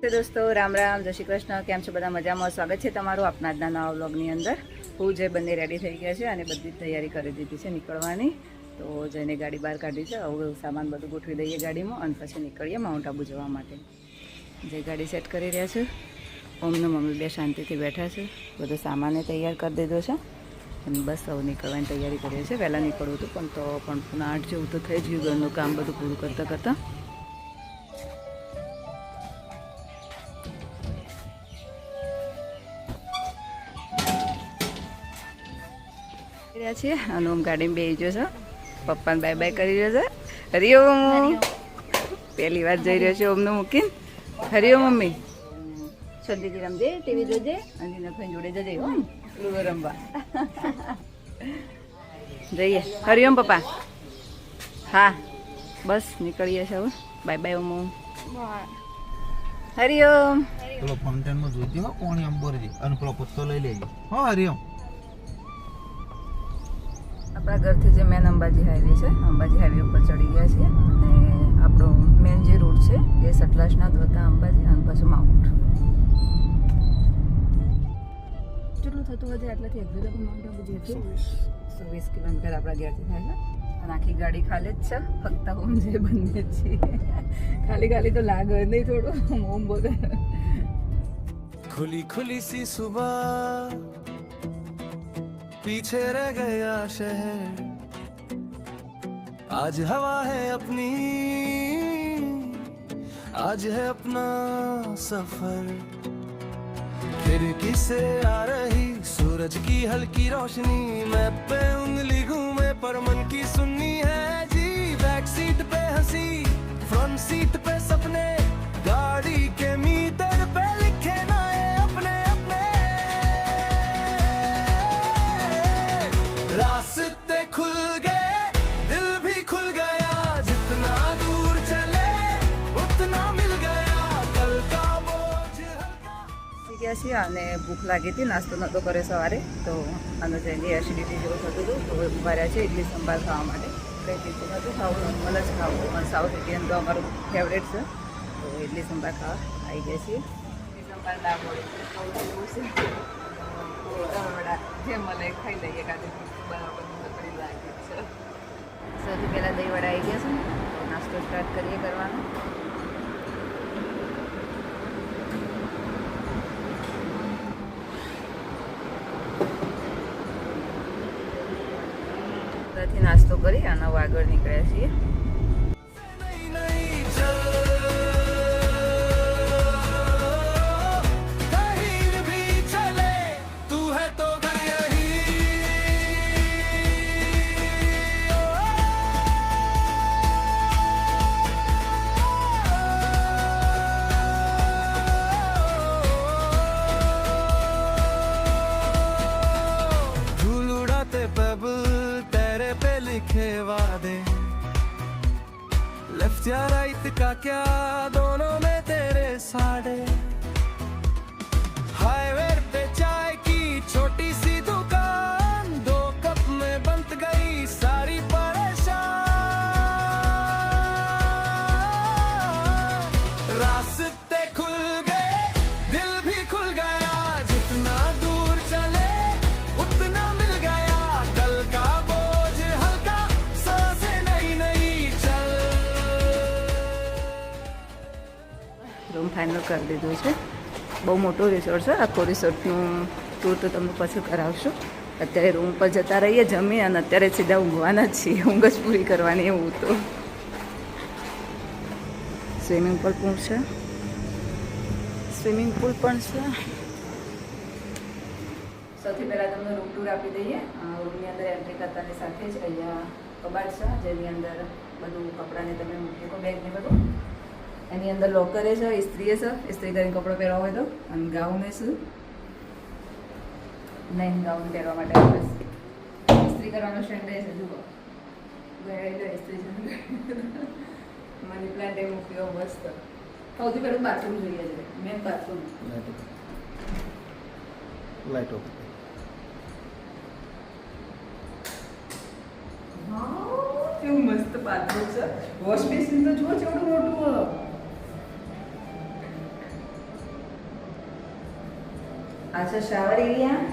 તો દોસ્તો રામ રામ, જય શ્રી કૃષ્ણ. કેમ છો બધા? મજામાં? સ્વાગત છે તમારું આપના આજના નવા વ્લોગની અંદર. હું જે બંને રેડી થઈ ગયા છે અને બધી તૈયારી કરી દીધી છે નીકળવાની. તો જઈને ગાડી બહાર કાઢી છે. હવે સામાન બધું ગોઠવી દઈએ ગાડીમાં અને પછી નીકળીએ માઉન્ટ આબુ જવા માટે. જે ગાડી સેટ કરી રહ્યા છે. ઓમને મમ્મી બે શાંતિથી બેઠા છે. બધો સામાને તૈયાર કરી દીધો છે અને બસ હવે નીકળવાની તૈયારી કરીએ છીએ. વહેલા નીકળવું હતું પણ પુના 8 જેવું તો થઈ જ ગયું ઘરનું કામ બધું પૂરું કરતાં છીએ. અને હું ગાડીમાં બેસી ગયો છે. પપ્પાને બાય બાય કરી રહ્યો છે. હરિઓમ. પહેલી વાર જઈ રહ્યો છે ઓમને મૂકીને. હરિઓમ મમ્મી. શાંતિથી રમજે, ટીવી જોજે અને નફાઈ જોડે જજે હો લુડો રમવા. જઈએ. હરિઓમ પપ્પા. હા બસ નીકળીએ છે હવે. બાય બાય ઓમ. હરિઓમ. પેલો ફાઉન્ટેનમાં જોઈતી હો કોણી આમ બોરજી અને પેલો પત્તો લઈ લેજો હો. હરિઓમ. આપણા ઘરથી જે મેન અંબાજી હાઈવે છે, અંબાજી હાઈવે ઉપર ચડી ગયા છીએ અને આપણો મેન જે રૂટ છે એ સતલાસના દ્વારા અંબાજી અને પછી માઉન્ટ. કેટલું થતું હશે આટલાથી એક્ઝેક્ટ માઉન્ટ આબુ જે છે 20 કિલોમીટર આપણા ઘરથી થાય છે અને આખી ગાડી ખાલી જ છે. ફક્ત હોમ જે બંને છીએ ખાલી તો લાગે નહીં થોડું હોમ બોલે. खुली खुली सी सुबह पीछे रह गया शहर आज हवा है अपनी आज है अपना सफर खिड़की से आ रही सूरज की हल्की रोशनी मैं पे उंगली घूमे पर मन की सुननी है जी बैक सीट पे हंसी फ्रंट सीट पे सपने गाड़ी के मीटर पे लिखे नाए अपने अपने रास्ते खुल गए दिल भी खुल गया जितना दूर चले उतना मिल गया कल का बोझ हल्का ગયા છીએ અને ભૂખ લાગી હતી. નાસ્તો નહોતો કર્યો સવારે તો આનો જઈને એસિડિટી જેવું થતું હતું તો ઊભા રહ્યા છે ઇડલી સંભાર ખાવા માટે. કંઈ તીખું નહોતું ખાવું, નોર્મલ જ ખાવું પણ સાઉથ ઇન્ડિયન તો અમારું ફેવરેટ છે તો ઇડલી સંભાર ખાવા આવી ગયા છીએ. ઇડલી સંભાર દાળ મળે ખાવું છે જે મળે ખાઈ લઈએ કાંઈ બરાબર નકરી લાગે છે. સૌથી પહેલાં દહીં વડા આવી ગયા છે તો નાસ્તો સ્ટાર્ટ કરીએ કરવાનો. થી નાસ્તો કરી અને આગળ નીકળ્યા છીએ. नहीं नहीं चल कहीं भी चले तू है तो घर यही धूल उड़ाते पेबल तेरे पे लिखे वादे लेफ्ट या राइट का क्या दोनों में तेरे साड़े हाईवे पे चाय की छोटी सी दुकान 2 कप में बंद गई सारी परेशान रास्ते खुल गए दिल भी खुल गया जितना दूर चले उतना मिल गया कल का बोझ हल्का सांसें नई नई चल રૂમ ફાઇનલ કરી દીધું છે. બહુ મોટો રિસોર્ટ છે. આખો રિસોર્ટનું ટૂર તો તમને પછી કરાવશું. અત્યારે રૂમ પર જતા રહીએ જમી અને અત્યારે સીધા ઊંઘવાના જ છીએ. ઊંઘ જ પૂરી કરવાની એવું તો. સ્વિમિંગ પુલ પણ છે. સૌથી પહેલાં તમને રૂમ ટૂર આપી દઈએ. રૂમની અંદર એન્ટ્રી કરતાની સાથે જ અહીંયા કબાટ છે જેની અંદર બધું કપડાને તમે મૂકી શકો, બેગ ને બધું. એની અંદર લોકરે છે, ઇસ્ત્રી છે, ઇસ્ત્રી કરીને કપડો પહેરવા હોય તો, અને ગાઉન છે નહીં, ગાઉન પહેરવા માટે બસ ઇસ્ત્રી કરવાનો સ્ટેન્ડ છે. જુઓ ગયેલો ઇસ્ત્રી છે. મની પ્લાન્ટ એ મૂક્યો મસ્ત. સૌથી પહેલું બાથરૂમ જોઈએ છે, મેન બાથરૂમ. લાઈટ ઓફ કેવું મસ્ત બાથરૂમ છે. વોશ બેસિન તો જુઓ કેવડું મોટું. આ છે શાવર એરિયા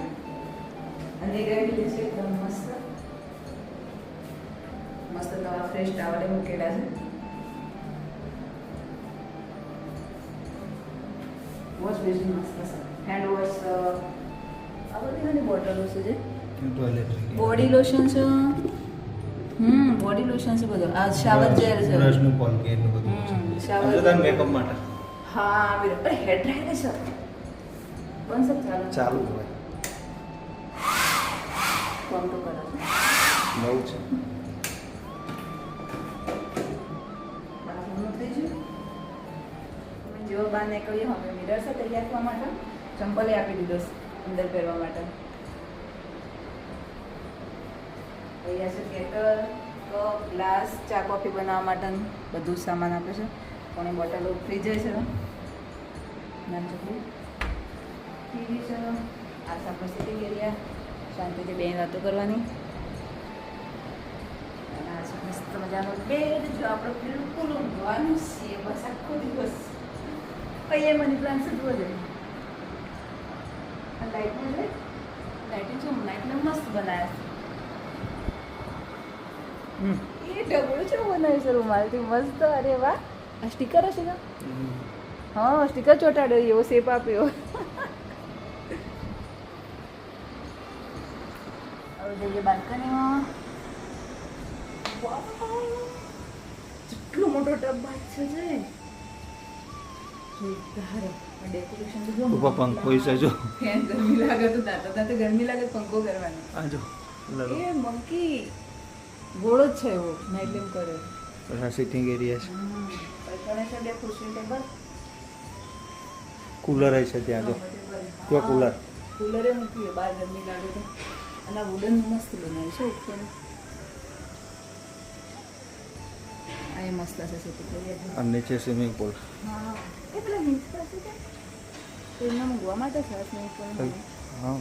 અને ગયેલી છે એકદમ મસ્ત મસ્ત નવા ફ્રેશ ટાવલે મૂકેલા છે. વોશ બેસિન મસ્ત છે. હેન્ડ વોશ આ બધી ઘણી બોટલો છે જે ટોયલેટ બોડી લોશન છે. બોડી લોશન છે બધું. આ શાવર જેલ છે. બ્રશનું કોલગેટ ને બધું છે. શાવર આ બધા મેકઅપ માટે હા વીર અરે હેર ડ્રાયર છે બન સબ ચાલુ ચાલુ હોય કોમ તો કરે છે. નવું છે. બાથરૂમનું થઈ ગયું. અમે જેવો બહાર નીકળીએ હવે મિરર છે તૈયાર થવા માટે ચંપલે આપી દીધો છે અંદર પહેરવા માટે. અહીંયા છે કેટલ કપ ગ્લાસ ચા કોફી બનાવવા માટેનું બધું જ સામાન આપે છે. પાણી બોટલો ફ્રીજ છે નાની છોકરી ટીવી છે. આ આપણે સિટિંગ એરિયા શાંતિથી બે વાતો કરવાની. અને આ છે મસ્ત મજાનો બેડ જો આપણે બિલકુલ ઊંઘવાનું છે બસ આખો દિવસ. અહીંયા મની પ્લાન્ટ છે જુઓ જોઈએ આ લાઇટમાં છે લાઇટિંગ છે લાઇટને મસ્ત બનાવ્યા છે. એ ડબલું છે બનાવ્યું છે રૂમાલથી મસ્ત. અરે વાહ આ સ્ટીકર હશે ને હા સ્ટીકર ચોંટાડ્યો એવો શેપ આપ્યો. હવે જઈએ બાલ્કનીમાં. કેટલો મોટો ટબ બાદ છે ડેકોરેશન ઉપર પંખો છે જો ફેન ગરમી લાગે તો દાંતો ગરમી લાગે પંખો કરવાનો. આ જો એ મંકી ગોળો જ છે એવો નાઇટ લેમ્પ કર્યો. આ સિટિંગ એરિયા છે. છે બે ખુરશી ટેબલ કુલર છે ત્યાં જો ત્યાં કુલર કુલરે મૂક્યું બહાર ગરમી લાગે તો. અને આ વુડન મસ્ત બનાવ્યું છે ઉપર. આ એ મસ્ત છે સેટી કરી. અને નીચે સ્વિમિંગ પૂલ. હા એ પેલા હિંચ પાસે છે તો એમના મૂકવા માટે સરસ નહીં પણ હા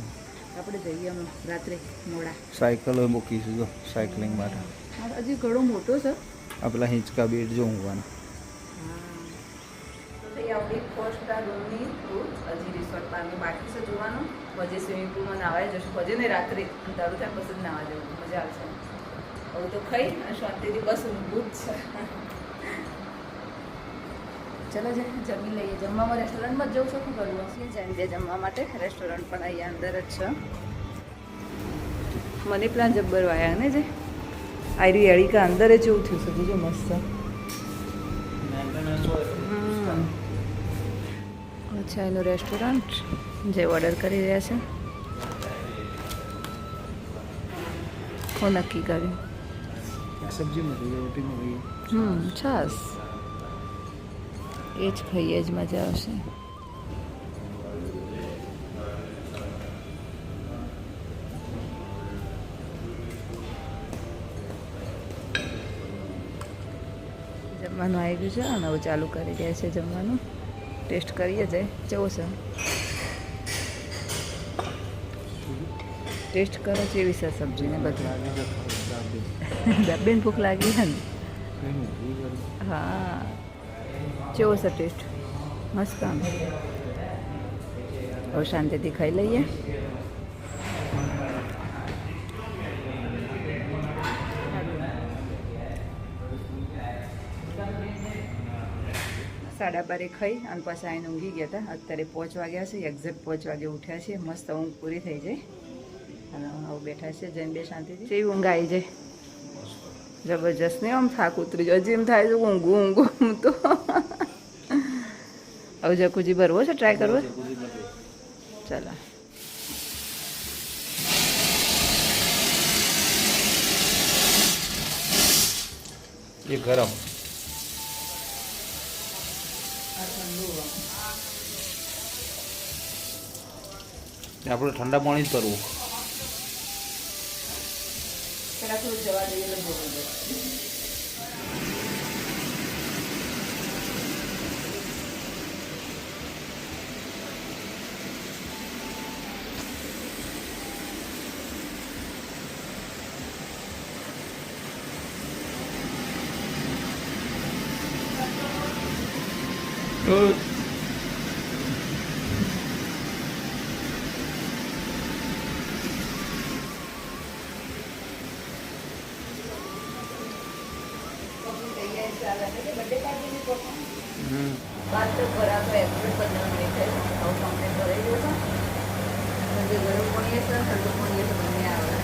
આપણે જઈએ અમે રાત્રે મોડા. સાયકલો મૂકીશું જો સાયકલિંગ માટે. આ હજી ઘણો મોટો છે. આ પેલા હિંચકા બેડ જો ઊંઘવાના. તો એ આપણી 4 સ્ટાર રૂમની ટૂર હજી રિસોર્ટમાં અમે બાકી છે જોવાનું. પછી સ્વિમિંગ પૂલમાં નાવા જશું. પછી ને રાત્રે અંધારું થાય પછી જ નાવા જવું મજા આવશે. હવે તો ખાઈ અને શાંતિથી બસ ઊંઘવું જ છે. ચલો જમી લઈએ. જમવામાં રેસ્ટોરન્ટમાં જ જવું છું શું કરવું હશે જઈને જમવા માટે. રેસ્ટોરન્ટ પણ અહીંયા અંદર જ છે. મની પ્લાન્ટ જબ્બર વાયા ને જે આયરી એળિકા અંદર જ જેવું થયું છે જો મસ્ત. અચ્છા એનું રેસ્ટોરન્ટ જે ઓર્ડર કરી રહ્યા છે હું નક્કી કર્યું. સબ્જી મૂકી રોટી મૂકી છાસ એ જ ખાઈએ જ મજા આવશે. જમવાનું આવી ગયું છે અને હવે ચાલુ કરી રહ્યા છે જમવાનું. ટેસ્ટ કરીએ જાય કેવો છે ટેસ્ટ કરો કેવી છે સબ્જીને બધું. બેન ભૂખ લાગી છે ને હા કેવો છે ટેસ્ટ મસ્ત. આમ હવે શાંતિથી ખાઈ લઈએ. સાડા બારે ખાઈ અને પાછા આવીને ઊંઘી ગયા હતા. અત્યારે 5 વાગ્યા છે એક્ઝેક્ટ 5 વાગે ઉઠ્યા છે. મસ્ત ઊંઘ પૂરી થઈ જાય અને હવે બેઠા છે જઈને બે શાંતિથી. કેવી ઊંઘ આવી જાય જબરજસ્ત નહીં આમ થાક ઉતરી જાય. હજી એમ થાય છે ઊંઘું તો હવે જકુજી ભરવો છે ટ્રાય કરવો ચાલો. એ ગરમ આપણે ઠંડા પાણી જ કરવું. પેલા થોડું જવા દઈએ તો બરોબર. ચાલે ને બર્થડે પાર્ટી ની પપ્પા બાદ તો ભરા તો એક્સપ્રેસ 15 મિનિટ થાય આવું કમ્પ્લેન કરાવી દો છો म्हणजे गरम पाणी येतं थंड पाणी येतं બંને આવે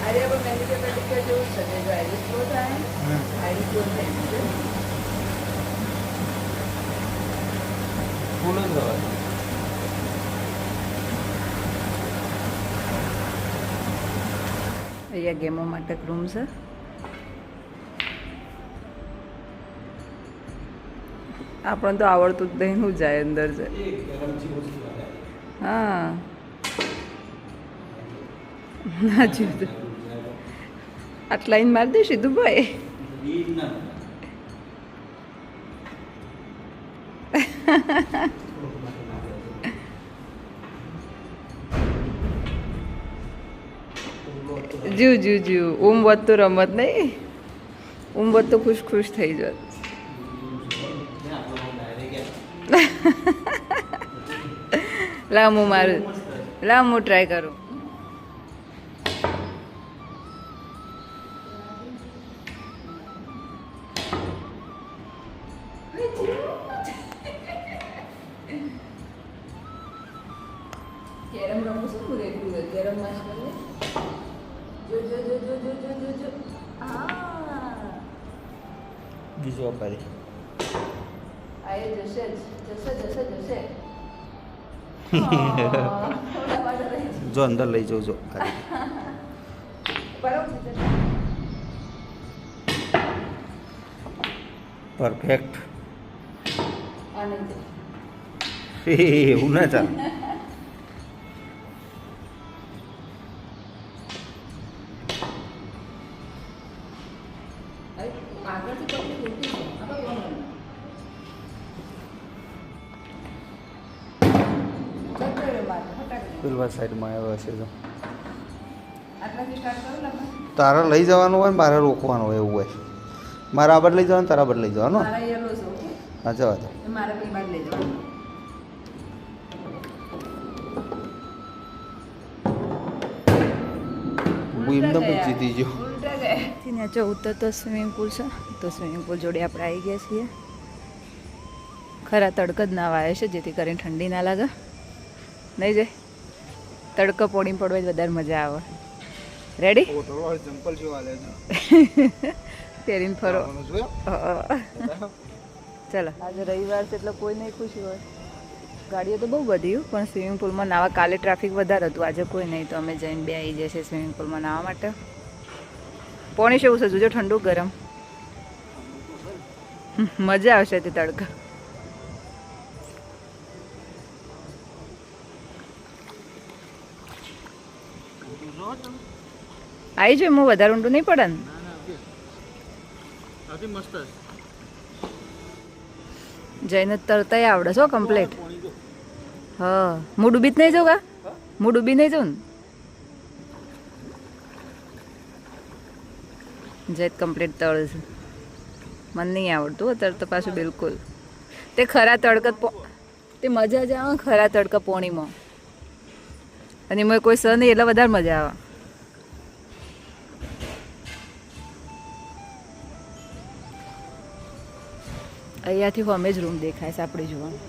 अरे अब मैंने क्या कर दिया जो सजे जो आईडी स्टोर है आईडी स्टोर है ફૂલ જ રવા અહીંયા ગેમો માટે રૂમ છે આપણને તો આવડતું જ નહીં હું જાય અંદર છે હા ના જીતું આટલા લાઈન મારી દે સીધું ભાઈ જીવ જીવ જીવ ઊંઘ વધ તો રમત નહીં ઊંઘ વધ તો ખુશ ખુશ થઈ જત લાવ હું મારું લાવ હું ટ્રાય કરું કેરમ રમું છું હું રેગ્યુલર કેરમ માસ્ટર જો જો જો જો જો જો જો જો બીજું અપારી આયે જશે જશે જશે જશે જો અંદર લઈ જાઉં જો પરફેક્ટ એવું ના ચાલે પેલવા સાઈડમાં આવ્યો હશે તો તારે લઈ જવાનું હોય ને મારે રોકવાનું હોય એવું હોય મારે આ બાદ લઈ જવાનું તારા બાદ લઈ જવાનું હા જવા દો હું એમને પણ જીતી ગયો નીચે ઉતરતો સ્વિમિંગ પુલ છે તો સ્વિમિંગ પુલ જોડે આપણે આવી ગયા છીએ ખરા તડક જ ના વાય છે જેથી કરીને ઠંડી ના લાગે નહીં જાય તડકો પોણી પડવા જ વધારે મજા આવે રેડી ચંપલ જોવા લે પહેરીને ફરો ચાલો આજે રવિવાર છે એટલે કોઈ નહીં ખુશી હોય ગાડીઓ તો બહુ બધી પણ સ્વિમિંગ પુલમાં નાવા કાલે ટ્રાફિક વધારે હતું આજે કોઈ નહીં તો અમે જઈને બે આવી જશે સ્વિમિંગ પુલમાં નાવા માટે પાણી શું છે જોજો ઠંડુ ગરમ મજા આવશે તે તડકા આવી જાય હું વધારે ઊંડું નહીં પડે ને જઈને તરતાય આવડે છો કમ્પ્લીટ હા હું ડૂબી જ નહીં જાઉં કા હું ડૂબી નહીં જાઉં ને જય કમ્પ્લીટ તળ છે મને નહીં આવડતું અત્યારે તો પાછું બિલકુલ તે ખરા તડકત તે મજા જ આવે ખરા તડકા પોણીમાં અને એમાં કોઈ સર નહીં એટલે વધારે મજા આવે અહીંયાથી અમે જ રૂમ દેખાય છે આપણે જોવાનું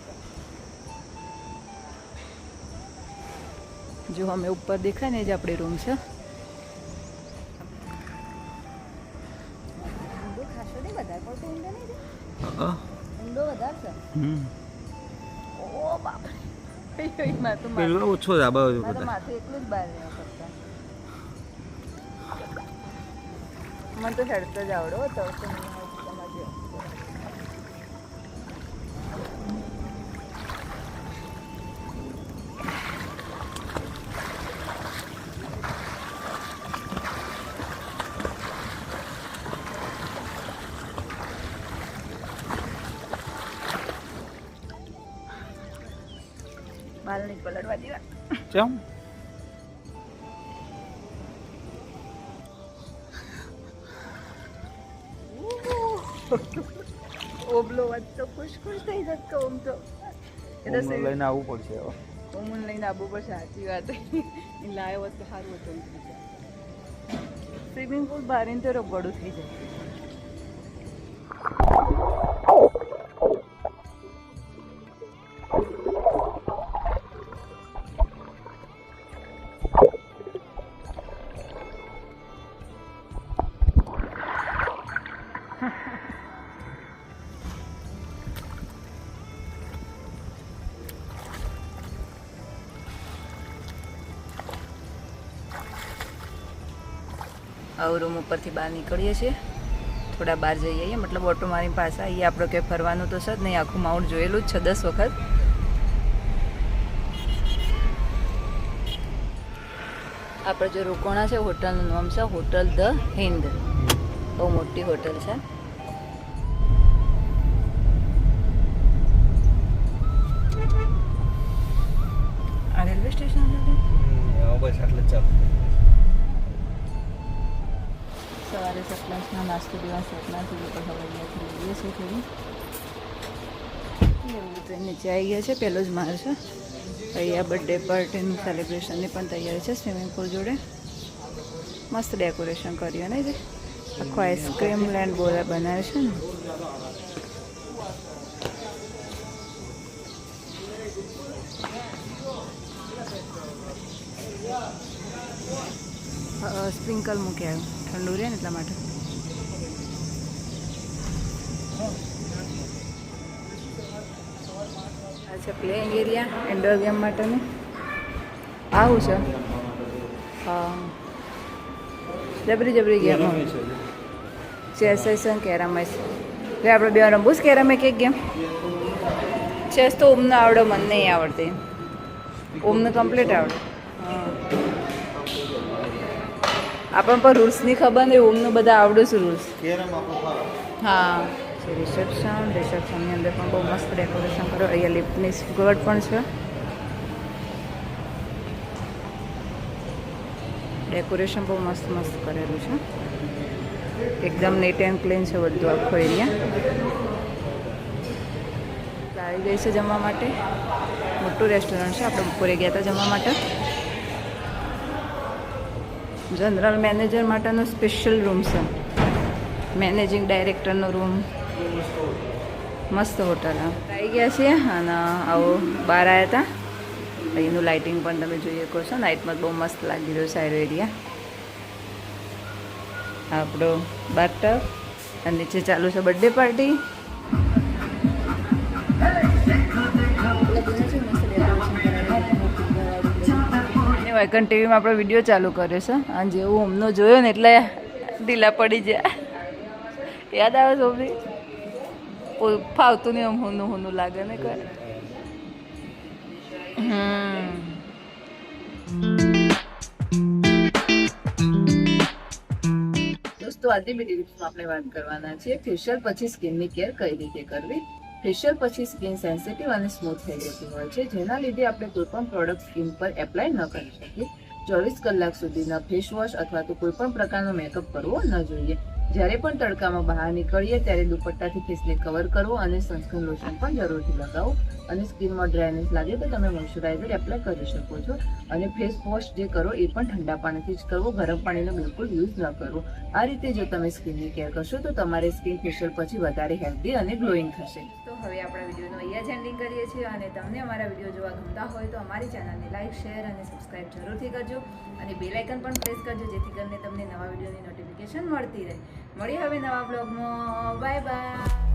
જો અમે ઉપર દેખાય ને જ આપણી રૂમ છે ઓછો જ આ બાજુ માથે એટલું જ બહાર રહેવા કરતા મને તો હેડતો જ આવડો તો તમારે બાલ નહીં પલટવા દેવા ચમ ઓબલો વાત તો ખુશ ખુશ થઈ જત કે ઓમ તો લઈને આવવું પડશે હવે ઓમન લઈને આવવું પડશે સાચી વાત એ લાયો હોત તો સારું હતું સ્વિમિંગ પુલ બહાર તો રગડું થઈ જાય હવે રૂમ ઉપરથી બહાર નીકળીએ છીએ, થોડા બહાર જઈ આવીએ, મતલબ ઓટો મારી પાસે આવીએ. આપણે કંઈ ફરવાનું તો છે જ નહીં, આખું માઉન્ટ જોયેલું જ છે 10 વખત. આપણે જે રોકાણા છે હોટલનું નામ છે હોટલ ધ હિન્દ. બહુ મોટી હોટલ છે. આ રેલવે સ્ટેશન બસ આટલે ચાલ. સવારે સપનાસના નાસ્તો દેવા સપનાથી લોકો હવે અહીંયાથી લઈએ છીએ થોડું એવું તો નીચે આવી ગયા છે. પહેલો જ માળ છે. અહીંયા બર્થડે પાર્ટીનું સેલિબ્રેશનની પણ તૈયારી છે સ્વિમિંગ પુલ જોડે. મસ્ત ડેકોરેશન કર્યું ને જે આખો આઈસ્ક્રીમ લેન્ડ બોલા બનાવે છે ને. સ્પ્રિંકલ મૂકી આવ્યું ઠંડુ રહે ને એટલા માટે. અચ્છા પ્લેઇંગ એરિયા ઇન્ડોર ગેમ માટેનું આવું છે. હા જબરી જબરી ગેમ. ચેસ અને કેરમ છે. એટલે આપણે બે રમવું જ કેરમ એક ગેમ. ચેસ તો ઓમને આવડે, મને નહીં આવડતી. ઓમને કમ્પ્લીટ આવડે. હા આપણને પણ રૂલ્સની ખબર નહીં, ઓમનું બધા આવડે છે રૂલ્સ. હા રિસેપ્શનની અંદર પણ બહુ મસ્ત ડેકોરેશન કરો. અહીંયા લિફ્ટની સગવડ પણ છે. ડેકોરેશન બહુ મસ્ત મસ્ત કરેલું છે. એકદમ નીટ એન્ડ ક્લીન છે બધું આખો એરિયા. આવી ગઈ છે જમવા માટે. મોટું રેસ્ટોરન્ટ છે. આપણે બપોરે ગયા હતા જમવા માટે. જનરલ મેનેજર માટેનો સ્પેશિયલ રૂમ છે. મેનેજિંગ ડાયરેક્ટરનો રૂમ. મસ્ત હોટલ આવી ગયા છીએ અને આવો બહાર આવ્યા હતા. અહીંનું લાઇટિંગ પણ તમે જોઈ શકો છો. નાઇટમાં બહુ મસ્ત લાગી રહ્યો સારો એરિયા. આપણો બાથટબ અને નીચે ચાલુ છે બર્થડે પાર્ટી. વાયકન ટીવીમાં આપણો વિડીયો ચાલુ કર્યો છે અને જેવું અમનો જોયો ને એટલે ઢીલા પડી જાય. યાદ આવે છે ઓબરી ફાવતું નહીં, આમ હોનું લાગે ને કરે. દોસ્તો આજની બીજી ટિપ્સમાં આપણે વાત કરવાના છીએ ફેશિયલ પછી સ્કિનની કેર કઈ રીતે કરવી. ફેશિયલ પછી સ્કિન સેન્સિટિવ અને સ્મૂથ થઈ જતી હોય છે, જેના લીધે આપણે કોઈ પણ પ્રોડક્ટ સ્કિન પર એપ્લાય ન કરી શકીએ. 24 કલાક સુધીના ફેસ વોશ અથવા તો કોઈ પણ પ્રકારનો મેકઅપ કરવો ન જોઈએ. જ્યારે પણ તડકામાં બહાર નીકળીએ ત્યારે દુપટ્ટાથી ફેસને કવર કરવો અને સનસ્ક્રીન લોશન પણ જરૂરથી લગાવો. અને સ્કિનમાં ડ્રાયનેસ લાગે તો તમે મોઇશ્ચરાઇઝર એપ્લાય કરી શકો છો. અને ફેસ વોશ જે કરો એ પણ ઠંડા પાણીથી જ કરવો, ગરમ પાણીનો બિલકુલ યુઝ ન કરવો. આ રીતે જો તમે સ્કિનની કેર કરશો તો તમારી સ્કિન ફેશિયલ પછી વધારે હેલ્ધી અને ગ્લોઈંગ થશે. તો હવે આપણા વિડીયોનો અહીંયા જ એન્ડિંગ કરીએ છીએ. અને તમને અમારા વિડીયો જોવા ગમતા હોય તો અમારી ચેનલને લાઇક, શેર અને સબસ્ક્રાઇબ જરૂરથી કરજો. અને બેલ આઇકન પણ પ્રેસ કરજો જેથી કરીને તમને નવા વિડીયોની નોટિફિકેશન મળતી રહે. મળીએ હવે નવા બ્લોગમાં. Bye bye.